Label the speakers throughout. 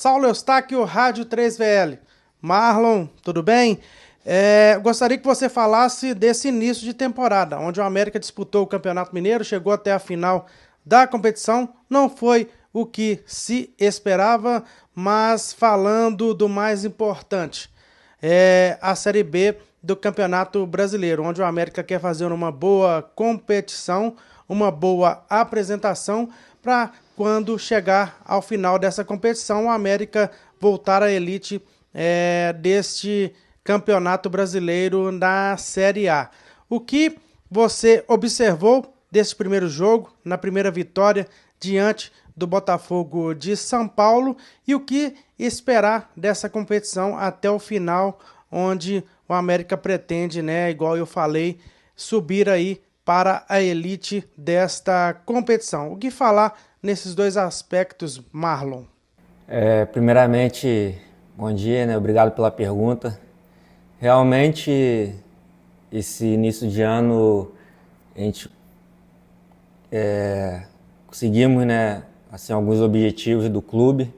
Speaker 1: Saulo Eustáquio, Rádio 3VL. Marlon, tudo bem? Gostaria que você falasse desse início de temporada, onde o América disputou o Campeonato Mineiro, chegou até a final da competição. Não foi o que se esperava, mas falando do mais importante, a Série B do Campeonato Brasileiro, onde o América quer fazer uma boa competição, uma boa apresentação, para quando chegar ao final dessa competição, o América voltar à elite deste Campeonato Brasileiro na Série A. O que você observou desse primeiro jogo, na primeira vitória diante do Botafogo de São Paulo, e o que esperar dessa competição até o final, onde o América pretende, igual eu falei, subir aí para a elite desta competição. O que falar nesses dois aspectos, Marlon?
Speaker 2: Primeiramente, bom dia, Obrigado pela pergunta. Realmente, esse início de ano, a gente conseguimos, assim, alguns objetivos do clube,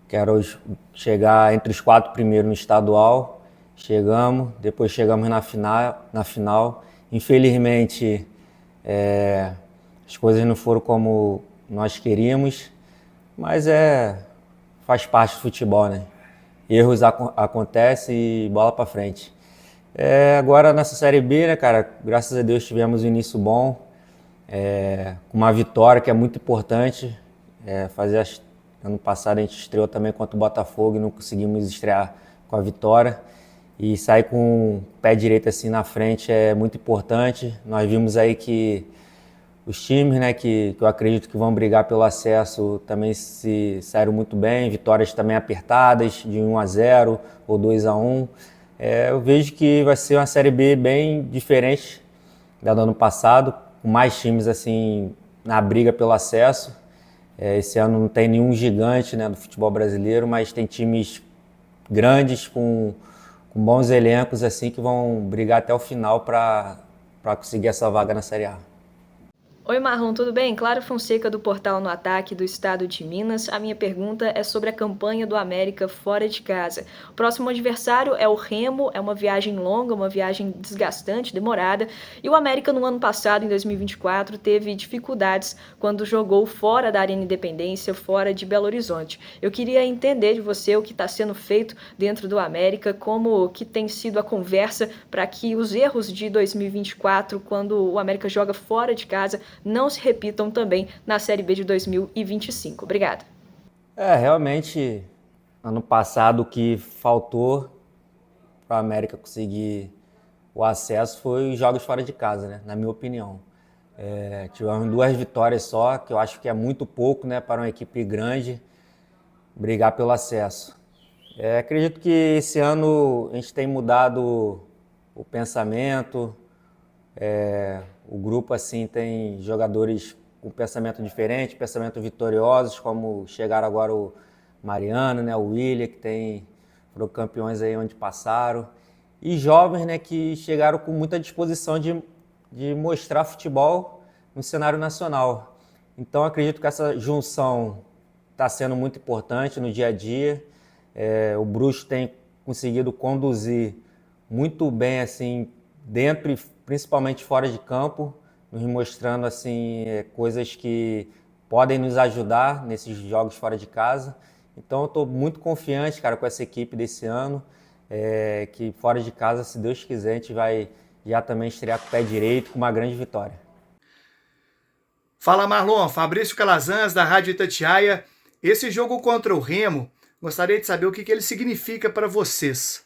Speaker 2: que era chegar entre os 4 primeiros no estadual. Depois chegamos na final. Infelizmente, as coisas não foram como nós queríamos, mas faz parte do futebol, Erros acontecem e bola para frente. Agora nessa Série B, cara, graças a Deus tivemos um início bom, com uma vitória que é muito importante. Ano passado a gente estreou também contra o Botafogo e não conseguimos estrear com a vitória. E sair com o pé direito assim na frente é muito importante. Nós vimos aí que os times, que eu acredito que vão brigar pelo acesso, também se saíram muito bem, vitórias também apertadas, de 1-0 ou 2-1. Eu vejo que vai ser uma Série B bem diferente da do ano passado, com mais times assim na briga pelo acesso. Esse ano não tem nenhum gigante, do futebol brasileiro, mas tem times grandes com bons elencos assim que vão brigar até o final para conseguir essa vaga na Série A.
Speaker 3: Oi Marlon, tudo bem? Clara Fonseca do Portal No Ataque do Estado de Minas. A minha pergunta é sobre a campanha do América fora de casa. O próximo adversário é o Remo, é uma viagem longa, uma viagem desgastante, demorada. E o América no ano passado, em 2024, teve dificuldades quando jogou fora da Arena Independência, fora de Belo Horizonte. Eu queria entender de você o que está sendo feito dentro do América, como que tem sido a conversa para que os erros de 2024, quando o América joga fora de casa, não se repitam também na Série B de 2025. Obrigada.
Speaker 2: Realmente, ano passado o que faltou para a América conseguir o acesso foi os jogos fora de casa, na minha opinião. Tivemos 2 vitórias só, que eu acho que é muito pouco, para uma equipe grande brigar pelo acesso. Acredito que esse ano a gente tem mudado o pensamento. O grupo assim tem jogadores com pensamento diferente, pensamento vitoriosos, como chegaram agora o Mariano, o William, que foram campeões aí onde passaram, e jovens, que chegaram com muita disposição de mostrar futebol no cenário nacional. Então acredito que essa junção está sendo muito importante no dia a dia. O Bruxo tem conseguido conduzir muito bem assim dentro e principalmente fora de campo, nos mostrando assim coisas que podem nos ajudar nesses jogos fora de casa. Então eu estou muito confiante, cara, com essa equipe desse ano, que fora de casa, se Deus quiser, a gente vai já também estrear com o pé direito, com uma grande vitória.
Speaker 4: Fala Marlon, Fabrício Calazans da Rádio Itatiaia. Esse jogo contra o Remo, gostaria de saber o que ele significa para vocês.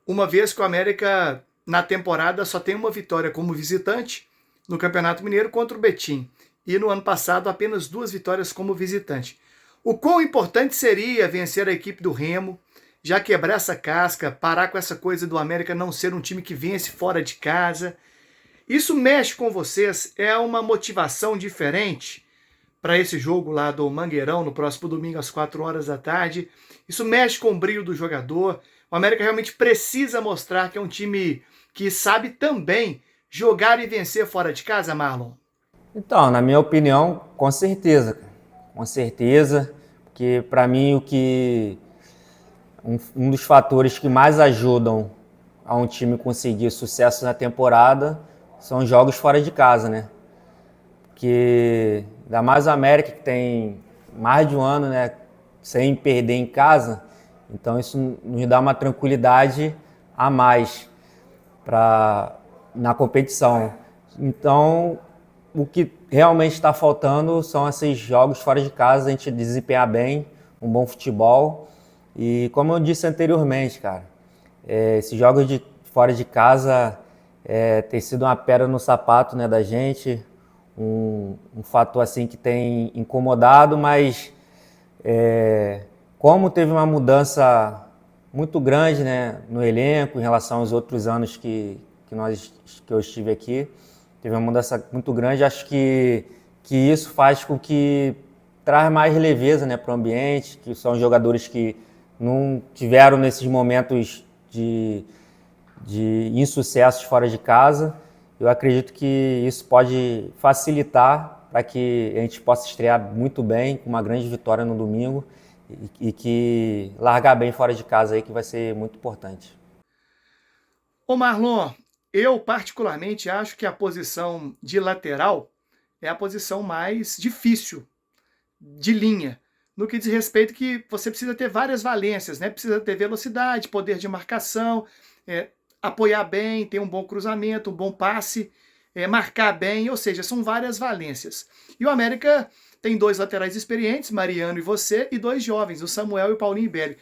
Speaker 4: Uma vez que o América na temporada só tem uma vitória como visitante no Campeonato Mineiro contra o Betim. E no ano passado apenas 2 vitórias como visitante. O quão importante seria vencer a equipe do Remo, já quebrar essa casca, parar com essa coisa do América não ser um time que vence fora de casa. Isso mexe com vocês? É uma motivação diferente para esse jogo lá do Mangueirão no próximo domingo às 4 horas da tarde? Isso mexe com o brilho do jogador? O América realmente precisa mostrar que é um time que sabe também jogar e vencer fora de casa, Marlon?
Speaker 2: Então, na minha opinião, com certeza. Com certeza, porque para mim o que um dos fatores que mais ajudam a um time conseguir sucesso na temporada são os jogos fora de casa, né? Porque ainda mais a América, que tem mais de um ano, né, sem perder em casa, então isso nos dá uma tranquilidade a mais na competição. Então, o que realmente está faltando são esses jogos fora de casa, a gente desempenhar bem, um bom futebol. E como eu disse anteriormente, cara, esses jogos fora de casa tem sido uma pedra no sapato, né, da gente, um fator assim que tem incomodado, mas como teve uma mudança muito grande, né, no elenco em relação aos outros anos que eu estive aqui, teve uma mudança muito grande. Acho que isso faz com que traz mais leveza, né, para o ambiente, que são jogadores que não tiveram nesses momentos de insucessos fora de casa. Eu acredito que isso pode facilitar para que a gente possa estrear muito bem, com uma grande vitória no domingo, e que largar bem fora de casa aí, que vai ser muito importante.
Speaker 4: Ô Marlon, eu particularmente acho que a posição de lateral é a posição mais difícil de linha, no que diz respeito que você precisa ter várias valências, né? Precisa ter velocidade, poder de marcação, apoiar bem, ter um bom cruzamento, um bom passe, marcar bem, ou seja, são várias valências. E o América tem 2 laterais experientes, Mariano e você, e 2 jovens, o Samuel e o Paulinho Ibelli.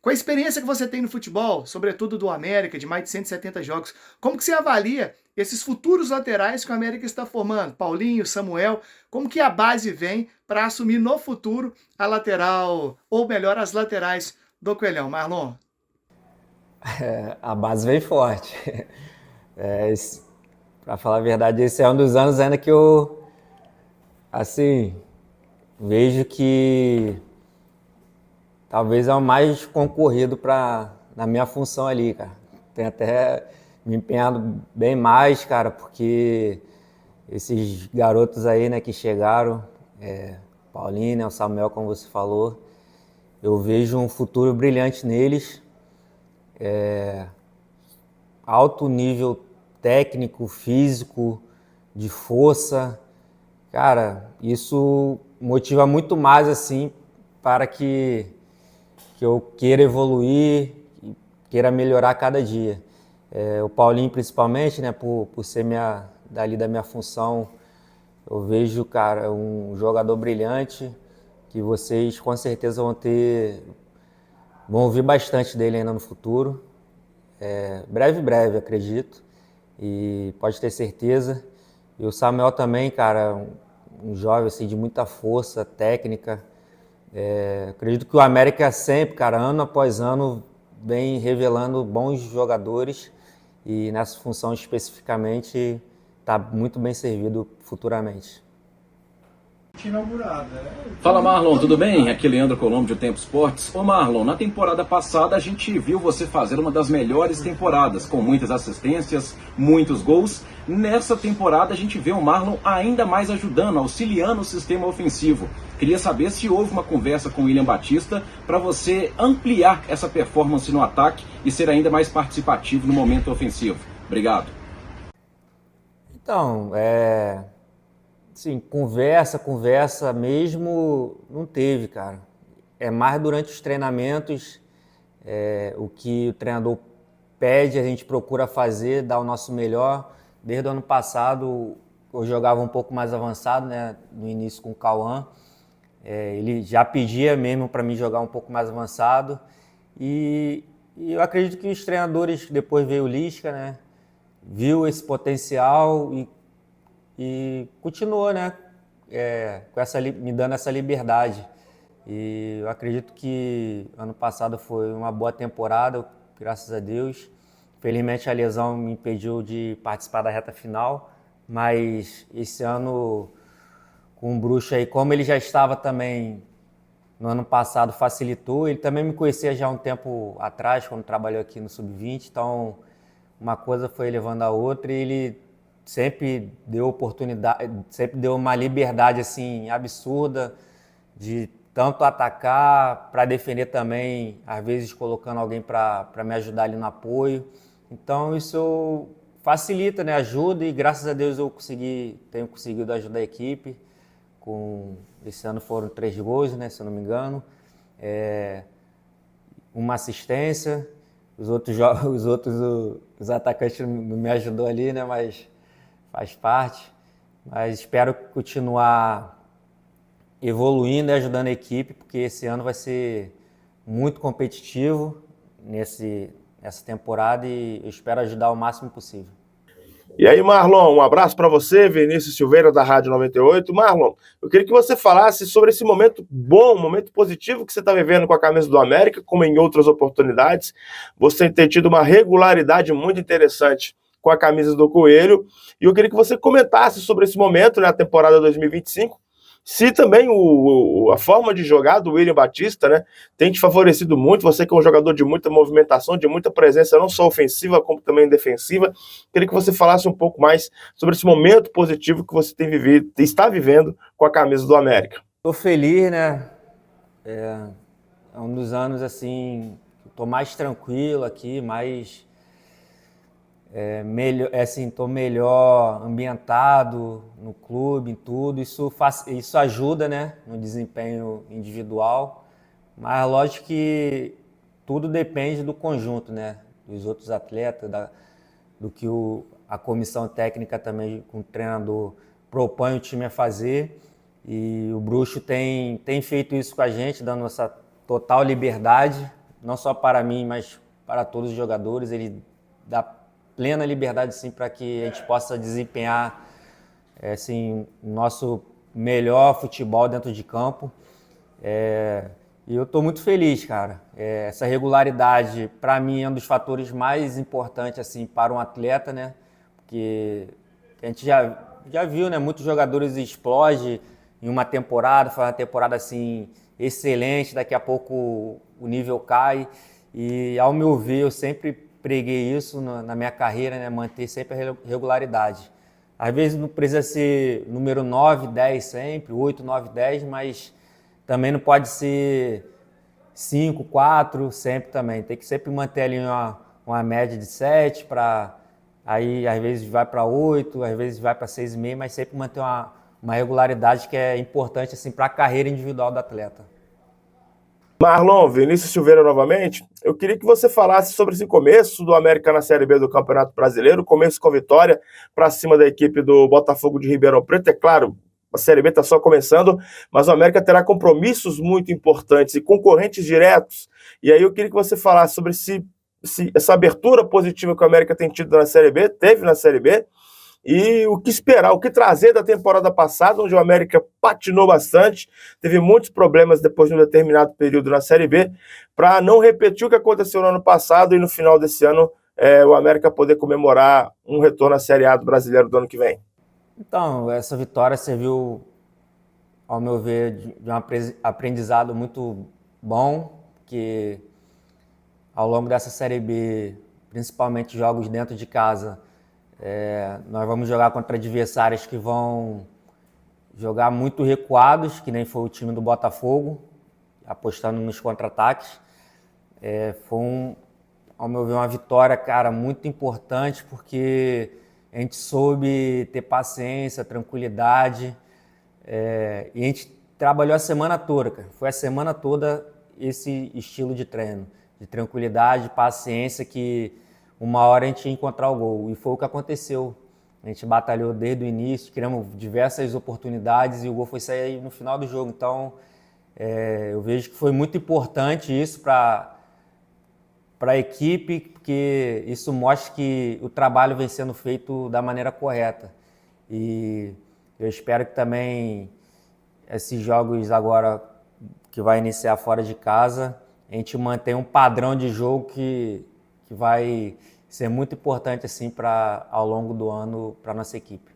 Speaker 4: Com a experiência que você tem no futebol, sobretudo do América, de mais de 170 jogos, como que você avalia esses futuros laterais que o América está formando? Paulinho, Samuel, como que a base vem para assumir no futuro a lateral, ou melhor, as laterais do Coelhão? Marlon?
Speaker 2: A base vem forte. Para falar a verdade, esse é um dos anos ainda que eu, assim, vejo que talvez é o mais concorrido na minha função ali, cara. Tenho até me empenhado bem mais, cara, porque esses garotos aí, né, que chegaram, Paulinho, né, o Samuel, como você falou, eu vejo um futuro brilhante neles. Alto nível técnico, físico, de força. Cara, isso motiva muito mais, assim, para que eu queira evoluir, queira melhorar cada dia. O Paulinho, principalmente, né, por ser dali da minha função, eu vejo, cara, um jogador brilhante, que vocês com certeza vão ouvir bastante dele ainda no futuro. Breve, acredito, e pode ter certeza. E o Samuel também, cara, um jovem assim, de muita força, técnica. Acredito que o América sempre, cara, ano após ano, vem revelando bons jogadores, e nessa função especificamente está muito bem servido futuramente.
Speaker 5: Fala Marlon, tudo bem? Aqui é Leandro Colombo de O Tempo Esportes. Ô Marlon, na temporada passada a gente viu você fazer uma das melhores temporadas, com muitas assistências, muitos gols. Nessa temporada a gente vê o Marlon ainda mais ajudando, auxiliando o sistema ofensivo. Queria saber se houve uma conversa com o William Batista para você ampliar essa performance no ataque e ser ainda mais participativo no momento ofensivo. Obrigado.
Speaker 2: Então, sim, conversa mesmo não teve, cara. É mais durante os treinamentos, o que o treinador pede, a gente procura fazer, dar o nosso melhor. Desde o ano passado, eu jogava um pouco mais avançado, né, no início com o Cauã. Ele já pedia mesmo para mim jogar um pouco mais avançado. E eu acredito que os treinadores, depois veio o Lisca, né, viu esse potencial e continuou, né, me dando essa liberdade. E eu acredito que ano passado foi uma boa temporada, graças a Deus. Felizmente a lesão me impediu de participar da reta final, mas esse ano com o Bruxo aí, como ele já estava também no ano passado, facilitou. Ele também me conhecia já há um tempo atrás, quando trabalhou aqui no Sub-20, então uma coisa foi levando a outra, e ele sempre deu oportunidade, sempre deu uma liberdade assim absurda de tanto atacar, para defender também, às vezes colocando alguém para me ajudar ali no apoio. Então isso facilita, né? Ajuda, e graças a Deus eu tenho conseguido ajudar a equipe. Esse ano foram 3 gols, né, se eu não me engano, uma assistência. Os atacantes não me ajudou ali, né, mas faz parte. Mas espero continuar evoluindo e ajudando a equipe, porque esse ano vai ser muito competitivo nessa temporada, e eu espero ajudar o máximo possível.
Speaker 6: E aí, Marlon, um abraço para você, Vinícius Silveira, da Rádio 98. Marlon, eu queria que você falasse sobre esse momento bom, momento positivo que você está vivendo com a camisa do América, como em outras oportunidades. Você tem tido uma regularidade muito interessante com a camisa do Coelho, e eu queria que você comentasse sobre esse momento, né, a temporada 2025, se também a forma de jogar do William Batista, né, tem te favorecido muito. Você que é um jogador de muita movimentação, de muita presença, não só ofensiva, como também defensiva. Queria que você falasse um pouco mais sobre esse momento positivo que você está vivendo com a camisa do América.
Speaker 2: Estou feliz, né? É um dos anos, assim, estou mais tranquilo aqui, estou melhor ambientado no clube, em tudo. Isso ajuda, né, no desempenho individual, mas lógico que tudo depende do conjunto, né, dos outros atletas, do que a comissão técnica também, com o treinador, propõe o time a fazer. E o Bruxo tem feito isso com a gente, dando essa total liberdade, não só para mim, mas para todos os jogadores. Ele dá plena liberdade, sim, para que a gente possa desempenhar assim, o nosso melhor futebol dentro de campo. E eu estou muito feliz, cara. Essa regularidade, para mim, é um dos fatores mais importantes, assim, para um atleta, né? Porque a gente já viu, né? Muitos jogadores explodem em uma temporada, faz uma temporada assim excelente, daqui a pouco o nível cai. E, ao meu ver, eu sempre preguei isso na minha carreira, né? Manter sempre a regularidade. Às vezes não precisa ser número 9, 10 sempre, 8, 9, 10, mas também não pode ser 5, 4 sempre também. Tem que sempre manter ali uma média de 7, para aí às vezes vai para 8, às vezes vai para 6,5, mas sempre manter uma regularidade que é importante assim, para a carreira individual do atleta.
Speaker 6: Marlon, Vinícius Silveira novamente, eu queria que você falasse sobre esse começo do América na Série B do Campeonato Brasileiro, começo com vitória para cima da equipe do Botafogo de Ribeirão Preto. É claro, a Série B está só começando, mas o América terá compromissos muito importantes e concorrentes diretos. E aí eu queria que você falasse sobre essa abertura positiva que o América tem tido na Série B, teve na Série B, e o que esperar, o que trazer da temporada passada, onde o América patinou bastante, teve muitos problemas depois de um determinado período na Série B, para não repetir o que aconteceu no ano passado e no final desse ano o América poder comemorar um retorno à Série A do Brasileiro do ano que vem.
Speaker 2: Então, essa vitória serviu, ao meu ver, de um aprendizado muito bom, que ao longo dessa Série B, principalmente jogos dentro de casa, nós vamos jogar contra adversários que vão jogar muito recuados, que nem foi o time do Botafogo, apostando nos contra-ataques. Foi, ao meu ver, uma vitória, cara, muito importante, porque a gente soube ter paciência, tranquilidade, e a gente trabalhou a semana toda, cara. Foi a semana toda esse estilo de treino, de tranquilidade, paciência, que uma hora a gente ia encontrar o gol. E foi o que aconteceu. A gente batalhou desde o início, criamos diversas oportunidades e o gol foi sair no final do jogo. Então, eu vejo que foi muito importante isso para a equipe, porque isso mostra que o trabalho vem sendo feito da maneira correta. E eu espero que também esses jogos agora que vai iniciar fora de casa, a gente mantenha um padrão de jogo que vai ser muito importante assim, ao longo do ano para a nossa equipe.